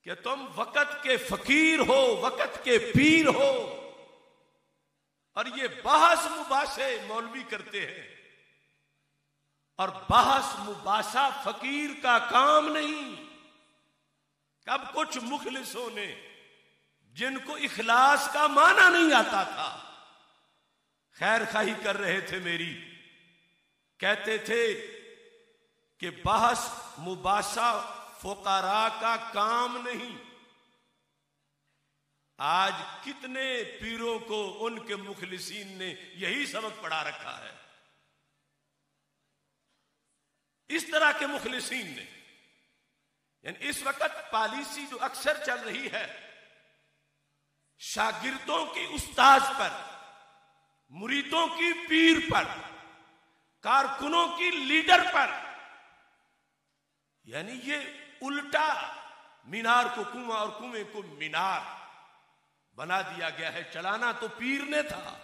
कि तुम वक़्त के फकीर हो, वक़्त के पीर हो, और ये बहस मुबासे मौलवी करते हैं। और बहस मुबासा फकीर का काम नहीं। कब कुछ मुखलिसों ने, जिनको इखलास का माना नहीं आता था, खैर खाही कर रहे थे मेरी, कहते थे कि बहस मुबासा फुकारा का काम नहीं। आज कितने पीरों को उनके मुखलिसीन ने यही सबक पढ़ा रखा है। इस तरह के मुखलिसीन ने, यानी इस वक्त पॉलिसी जो अक्सर चल रही है, शागिर्दों की उस्ताद पर, मुरीदों की पीर पर, कारकुनों की लीडर पर, यानी ये उल्टा मीनार को कुआं और कुएं को मीनार बना दिया गया है। चलाना तो पीर ने था,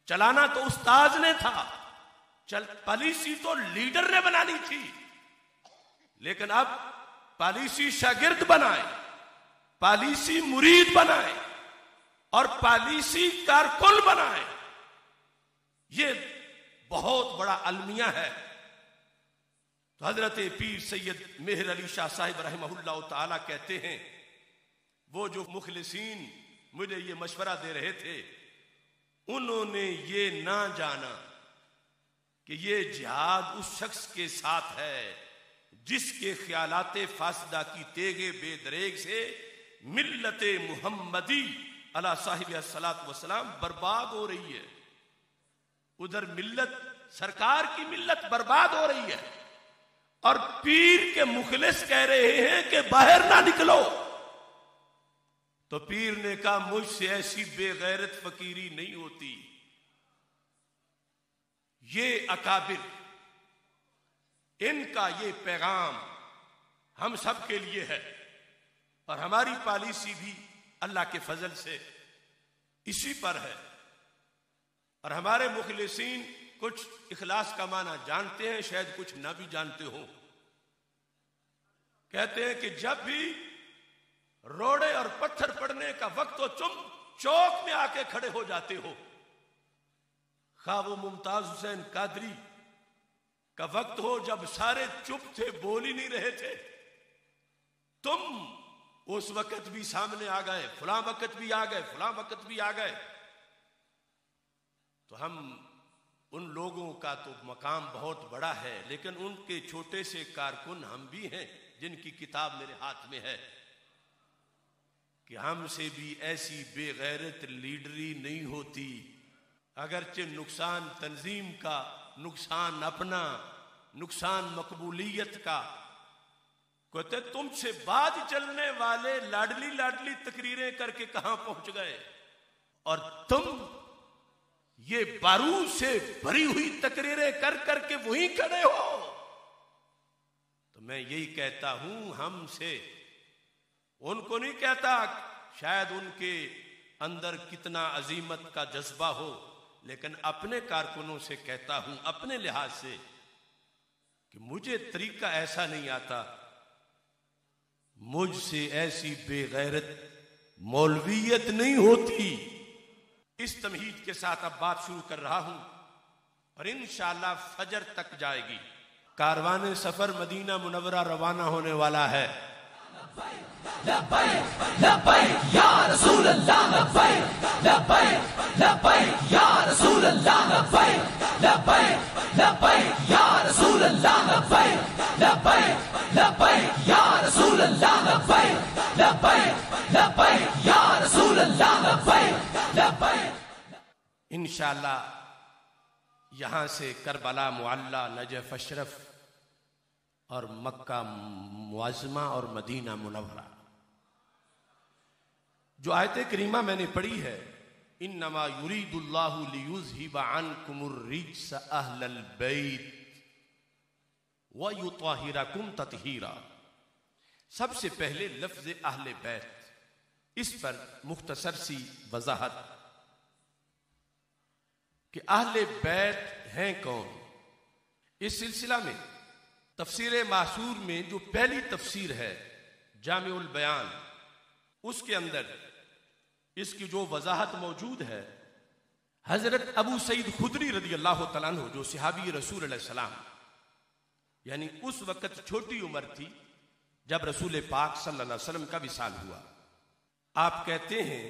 चलाना तो उस्ताद ने था, पॉलिसी तो लीडर ने बनानी थी। लेकिन अब पॉलिसी शागिर्द बनाए, पॉलिसी मुरीद बनाए और पॉलिसी कारकुन बनाए। ये बहुत बड़ा अलमिया है। तो हजरत पीर सैयद मेहर अली शाह साहिब रहमहुल्लाह ताला कहते हैं, वो जो मुखलिसीन मुझे ये मशवरा दे रहे थे, उन्होंने ये ना जाना कि ये जिहाद उस शख्स के साथ है जिसके ख्यालाते फासदा की तेगे बेदरेग से मिल्लत मुहम्मदी अला साहिब अस्सलात वस्सलाम बर्बाद हो रही है। उधर मिल्लत, सरकार की मिल्लत बर्बाद हो रही है, और पीर के मुखलिस कह रहे हैं कि बाहर ना निकलो। तो पीर ने कहा, मुझसे ऐसी बेगैरत फकीरी नहीं होती। ये अकाबिर, इनका ये पैगाम हम सब के लिए है, और हमारी पॉलिसी भी अल्लाह के फजल से इसी पर है। और हमारे मुखलिसीन कुछ इखलास का माना जानते हैं, शायद कुछ ना भी जानते हो। कहते हैं कि जब भी रोड़े और पत्थर पड़ने का वक्त हो, तुम चौक में आके खड़े हो जाते हो। खा वो मुमताज हुसैन कादरी का वक्त हो, जब सारे चुप थे, बोल ही नहीं रहे थे, तुम उस वक्त भी सामने आ गए, फलां वक्त भी आ गए, फलां वक्त भी आ गए। तो हम, उन लोगों का तो मकाम बहुत बड़ा है, लेकिन उनके छोटे से कारकुन हम भी हैं, जिनकी किताब मेरे हाथ में है, कि हमसे भी ऐसी बेगैरत लीडरी नहीं होती। अगरचे नुकसान तंजीम का, नुकसान अपना, नुकसान मकबूलियत का। कहते तुमसे बाद चलने वाले लाडली लाडली तकरीरें करके कहां पहुंच गए, और तुम ये बारूद से भरी हुई तकरीरें कर करके वहीं खड़े हो। तो मैं यही कहता हूं, हमसे, उनको नहीं कहता, शायद उनके अंदर कितना अजीमत का जज्बा हो, लेकिन अपने कारकुनों से कहता हूं, अपने लिहाज से, कि मुझे तरीका ऐसा नहीं आता, मुझसे ऐसी बेगैरत मौलवियत नहीं होती। इस तमहीद के साथ अब बात शुरू कर रहा हूं, और इंशाअल्लाह फजर तक जाएगी। कारवाने सफर मदीना मुनव्वरा रवाना होने वाला है। लब्बैक लब्बैक या रसूल अल्लाह, लब्बैक लब्बैक लब्बैक या रसूल अल्लाह, लब्बैक लब्बैक लब्बैक या रसूल अल्लाह, लब्बैक लब्बैक लब्बैक या रसूल अल्लाह, लब्बैक लब्बैक लब्बैक या रसूल अल्लाह, लब्बैक लब्बैक। इंशाअल्लाह यहां से करबला, मुअल्ला, नजफ अशरफ और मक्का मुअज़्ज़मा और मदीना मुनव्वरा, जो आयत करीमा मैंने पढ़ी है, इन्नमा युरीदुल्लाहु लियुज़हिबा अन्कुमुर रिज्स अहलल बैत व युताहिरकुम तत्हीरा। सबसे पहले लफ्ज अहले बैत, इस पर मुख्तसर सी वजाहत कि अहले बैत हैं कौन। इस सिलसिला में तफसीर मासूर में जो पहली तफसीर है, जामिउल बयान, उसके अंदर इसकी जो वजाहत मौजूद है, हजरत अबू सईद खुदरी रदी अल्लाह तआला अन्हु, जो सहाबी रसूल अलैहि सलाम, यानी उस वक्त छोटी उम्र थी जब रसूल पाक सल्लल्लाहु अलैहि वसल्लम का विसाल हुआ। आप कहते हैं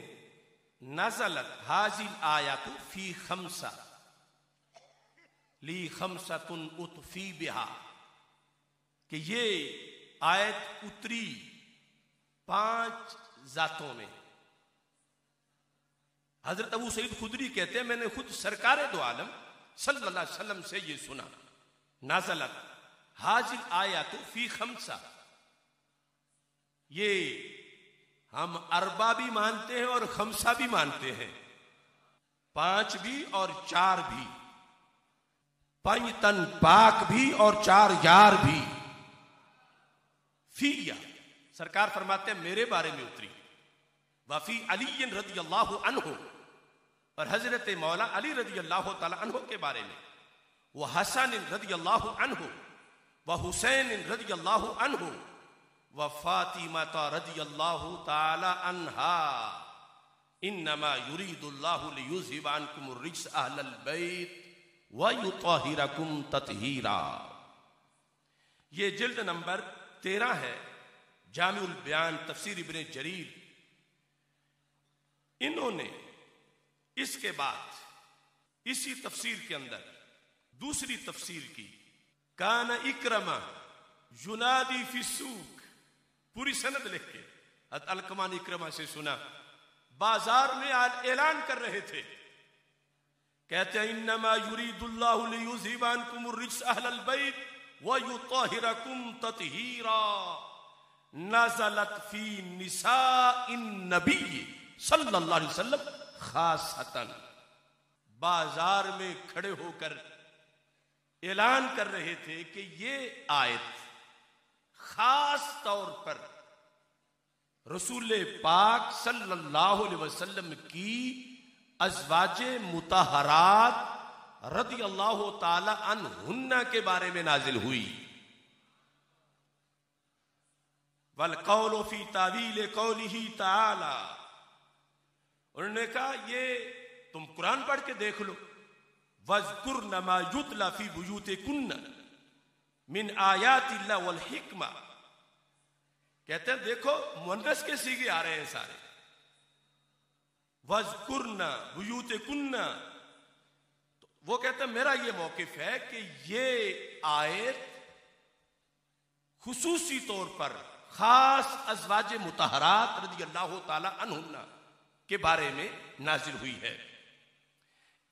नज़लत हाजिल आयातु फी खमसा ली खमसतुन उतफी बिहा, कि ये आयत उतरी 5 जातों में। हजरत अबू सईद खुदरी कहते हैं मैंने खुद सरकारे दो आलम सल्लल्लाहु अलैहि वसल्लम से ये सुना, नाज़लत हाजिल आयातु फी खमसा। ये हम अरबा भी मानते हैं और खमसा भी मानते हैं, 5 भी और 4 भी, 5 तन पाक भी और 4 यार भी। फिया, सरकार फरमाते हैं मेरे बारे में उतरी। वफी अली रज़ी अल्लाहु अन्हु, और हजरत मौला अली रज़ी अल्लाहु तआला अन्हु के बारे में, वह हसन रज़ी अल्लाहु अन्हु, वह हुसैन रज़ी अल्लाहु अन्हु, व फातिमा रज़ी अल्लाहु तआला अन्हा। इन्नमा युरीदुल्लाहु लियुज़हिब अन्कुम रिज्स अहलल बैत व युतहिरकुम तत्हीरा। ये जिल्द नंबर 13 है, जामिउल बयान तफसीर इब्ने जरीर। इन्होंने इसके बाद इसी तफसीर के अंदर दूसरी तफसीर की, काना इक्रमा युनादी फी सूक, पूरी सनद लिख के अलकमा ने इक्रमा से सुना, बाजार में ऐलान कर रहे थे, कहते हैं इन्नमा युरीदुल्लाहु लियुज़हिब अन्कुम रिज्स अहलल बैत व युतहिरकुम तत्हीरा। नज़लत फी निसाइन नबी सल्लल्लाहु अलैहि वसल्लम खासतन। बाजार में खड़े होकर ऐलान कर रहे थे कि ये आयत खास तौर पर रसूल पाक सल्लल्लाहु अलैहि वसल्लम की अज़वाजे मुतहरात रज़ी अल्लाह ताला अन्हुन्ना के बारे में नाजिल हुई। वल कौलु फी तावील कौलिही ताला, उन्होंने कहा ये तुम कुरान पढ़ के देख लो। वज़कुरन मा युतला फी बुयूतिकुन्न मिन आयातिल्लाह वल हिकमा, कहते हैं देखो मुअन्नस के सीगे आ रहे हैं सारे। वज़कुरन बुयूतिकुन्न, तो वो कहते हैं मेरा ये मौकिफ है कि ये आयत खुसूसी तौर पर खास अज़वाज मुतहरात रज़ी अल्लाह ताला अन्हुन्ना के बारे में नाजिल हुई है।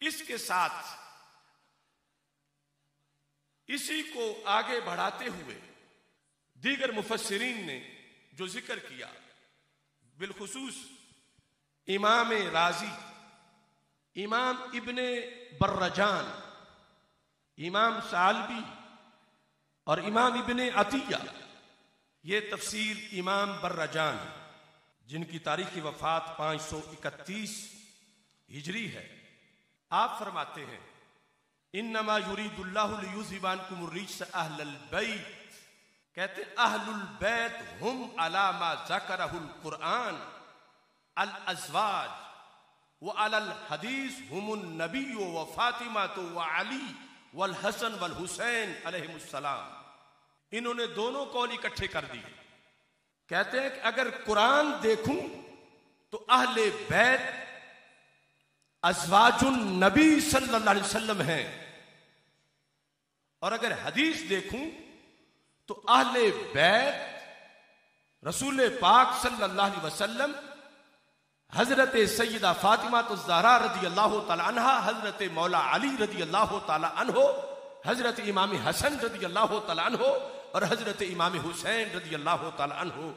इसके साथ इसी को आगे बढ़ाते हुए दीगर मुफस्सिरीन ने जो जिक्र किया, बिलखुसूस इमाम राजी, इमाम इब्ने बर्रजान, इमाम सालबी और इमाम इब्ने अतिया, ये तफसीर इमाम बर्रजान जिनकी तारीख की वफात 531 हिजरी है, आप फरमाते हैं इन्नमा युरीदुल्लाहु लियुज़हिब अन्कुम रिज्स अहलल बैत, कहते अहलुल बैत हुम अला मा ज़करहुल कुरान अल अज़वाज व अलल हदीस हुमुन नबी व फातिमा व अली वल हसन वल हुसैन अलैहिमुस्सलाम। इन्होंने दोनों कौल इकट्ठे कर दिए। कहते हैं कि अगर कुरान देखूं तो अहले बैत अज़वाजुन नबी सल्लल्लाहु अलैहि वसल्लम हैं, और अगर हदीस देखूं तो अहले बैत रसूल पाक सल्लल्लाहु अलैहि वसल्लम, हजरत सैयदा फातिमा तो ज़हरा रज़ी अल्लाह तआला अन्हा, हजरत मौला अली रज़ी अल्लाह तआला अन्हो, हजरत इमाम हसन रज़ी अल्लाह तआला अन्हो और हजरत इमाम हुसैन रज़ी अल्लाह तआला अन्हो,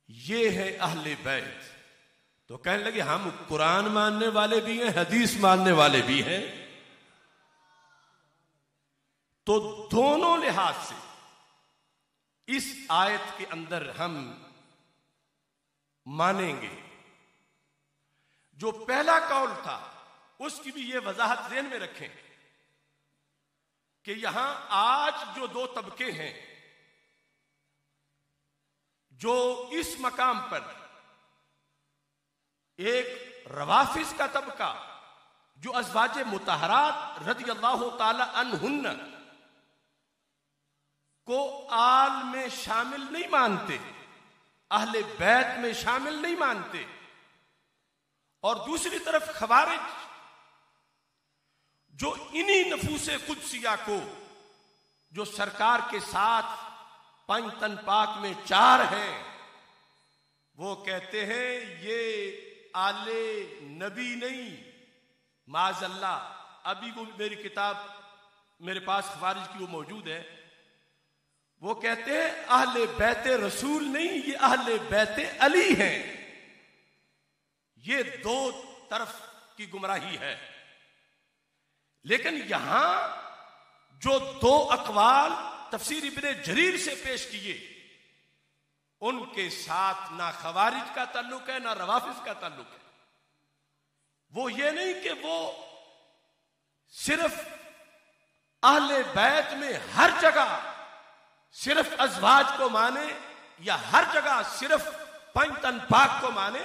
ये है अहले बैत। तो कहने लगे हम कुरान मानने वाले भी हैं, हदीस मानने वाले भी हैं। तो दोनों लिहाज से इस आयत के अंदर हम मानेंगे। जो पहला कौल था उसकी भी यह वजाहत ज़हन में रखें कि यहां आज जो 2 तबके हैं, जो इस मकाम पर एक रवाफिज का तबका जो अज़वाजे मुतहरात रज़ी अल्लाह ताला अन्हुन्ना को आल में शामिल नहीं मानते, अहले बैत में शामिल नहीं मानते, और दूसरी तरफ खवारिज जो इन्हीं नफूसे कुदसिया को जो सरकार के साथ पंजतन पाक में 4 हैं, वो कहते हैं ये आले नबी नहीं, माज़अल्लाह। अभी वो मेरी किताब मेरे पास खवारिज की वो मौजूद है। वो कहते हैं अहले बैते रसूल नहीं, ये अहले बैते अली हैं। ये 2 तरफ की गुमराही है। लेकिन यहां जो 2 अकवाल तफसीर इब्ने जरीर से पेश किए, उनके साथ ना खवारिज का ताल्लुक है ना रवाफिज का ताल्लुक है। वो ये नहीं कि वो सिर्फ अहले बैत में हर जगह सिर्फ अज़वाज को माने या हर जगह सिर्फ पंजतन पाक को माने।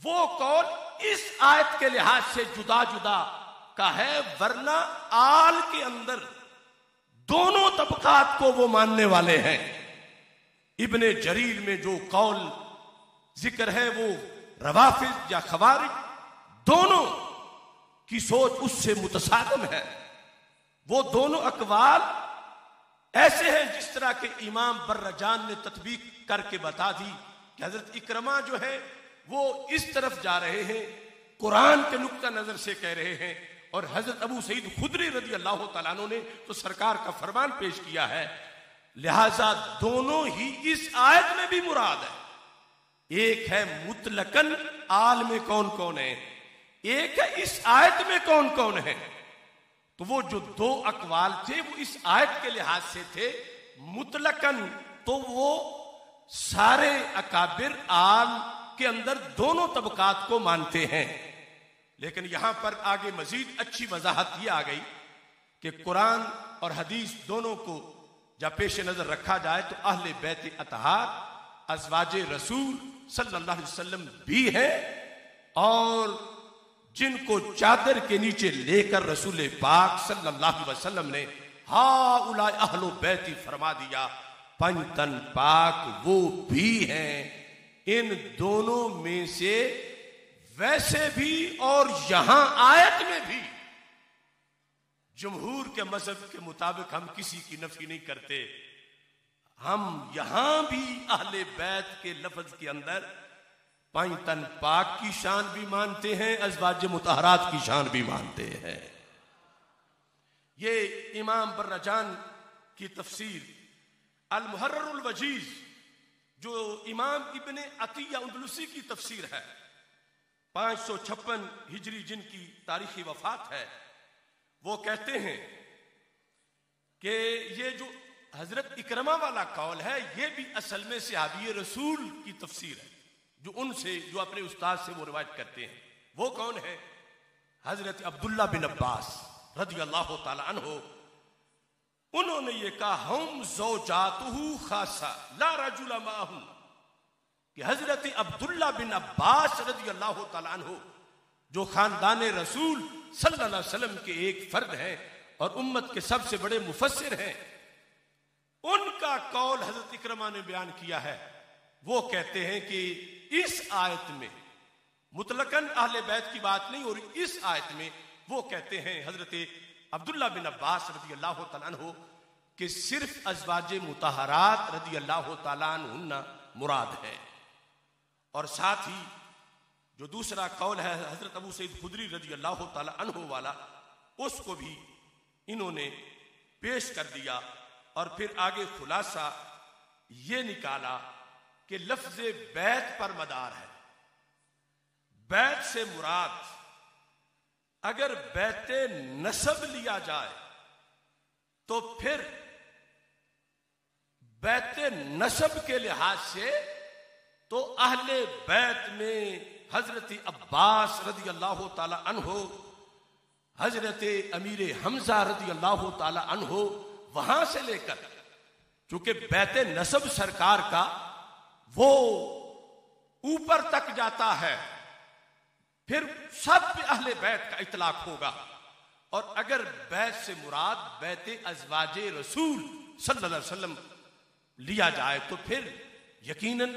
वो कौल इस आयत के लिहाज से जुदा जुदा का है, वरना आल के अंदर दोनों तबकात को वो मानने वाले हैं। इब्ने जरीर में जो कौल जिक्र है वो रवाफिज या खवारिज दोनों की सोच उससे मुतसादिम है। वो दोनों अकवाल ऐसे हैं जिस तरह के इमाम बर्रजान ने तत्बीक करके बता दी कि हजरत इकरमा जो है वो इस तरफ जा रहे हैं, कुरान के नुक्ता नजर से कह रहे हैं, और हजरत अबू सईद खुदरी रज़ी अल्लाह तआला अन्हु ने तो सरकार का फरमान पेश किया है। लिहाजा दोनों ही इस आयत में भी मुराद है। एक है मुतलकन आल में कौन कौन है, एक है इस आयत में कौन कौन है। तो वो जो 2 अकवाल थे वो इस आयत के लिहाज से थे मुतलकन, तो वो सारे अकाबिर आल के अंदर दोनों तबकात को मानते हैं। लेकिन यहां पर आगे मजीद अच्छी वजाहत ये आ गई कि कुरान और हदीस दोनों को जब पेश नजर रखा जाए तो अहले बैत अतहार अज़वाजे रसूल सल्लल्लाहु अलैहि वसल्लम भी है, और जिनको चादर के नीचे लेकर रसूल पाक सल्लल्लाहु अलैहि वसल्लम ने हाउला अहलो बैती फरमा दिया, पंजतन पाक वो भी हैं। इन दोनों में से वैसे भी और यहां आयत में भी जमहूर के मजहब के मुताबिक हम किसी की नफी नहीं करते। हम यहां भी अहले बैत के लफ्ज के अंदर पंजतन पाक की शान भी मानते हैं, अज़वाज मुतहरात की शान भी मानते हैं। ये इमाम बर्रजान की तफसीर अल मुहर्ररुल वजीज जो इमाम इब्ने अतिया उंदलुसी की तफसीर है, 556 हिजरी जिनकी तारीखी वफात है, वो कहते हैं कि ये जो हजरत इकरमा वाला कौल है ये भी असल में सहाबी रसूल की तफसीर है, जो उनसे जो अपने उस्ताद से वो रिवायत करते हैं। वो कौन है? हजरत अब्दुल्ला बिन अब्बास रज़ी अल्लाह ताला अन्हु। उन्होंने ये कहा हम ज़ौजातुहु खासा ला रजुला माहु, कि हजरत अब्दुल्ला बिन अब्बास रज़ी अल्लाह ताला अन्हु जो खानदान रसूल सल्लल्लाहु अलैहि वसल्लम के एक फर्द हैं और उम्मत के सबसे बड़े मुफस्सिर हैं, उनका कौल हजरत इकरमा ने बयान किया है। वो कहते हैं कि इस आयत में मुतलकन अहले बैत की बात नहीं, और इस आयत में वो कहते हैं हजरत अब्दुल्ला बिन अब्बास रज़ी अल्लाह तआला अन्हु कि सिर्फ अज़वाजे मुतहरात रज़ी अल्लाह तआला अन्हुन्ना मुराद है। और साथ ही जो दूसरा कौल है हजरत अबू सईद खुदरी रज़ी अल्लाह तआला अन्हु वाला, उसको भी इन्होंने पेश कर दिया। और फिर आगे खुलासा ये निकाला कि लफ्ज़ बैत पर मदार है। बैत से मुराद अगर बैते नसब लिया जाए तो फिर बैते नसब के लिहाज से तो अहले बैत में हजरत अब्बास रज़ी अल्लाह ताला अन्हो, हजरत अमीर हमजा रज़ी अल्लाह ताला अन्हो, वहां से लेकर, चूंकि बैते नसब सरकार का वो ऊपर तक जाता है, फिर सब पे अहले बैत का इतलाक होगा। और अगर बैत से मुराद बैत अज़वाजे रसूल सल्लल्लाहु अलैहि वसल्लम लिया जाए तो फिर यकीनन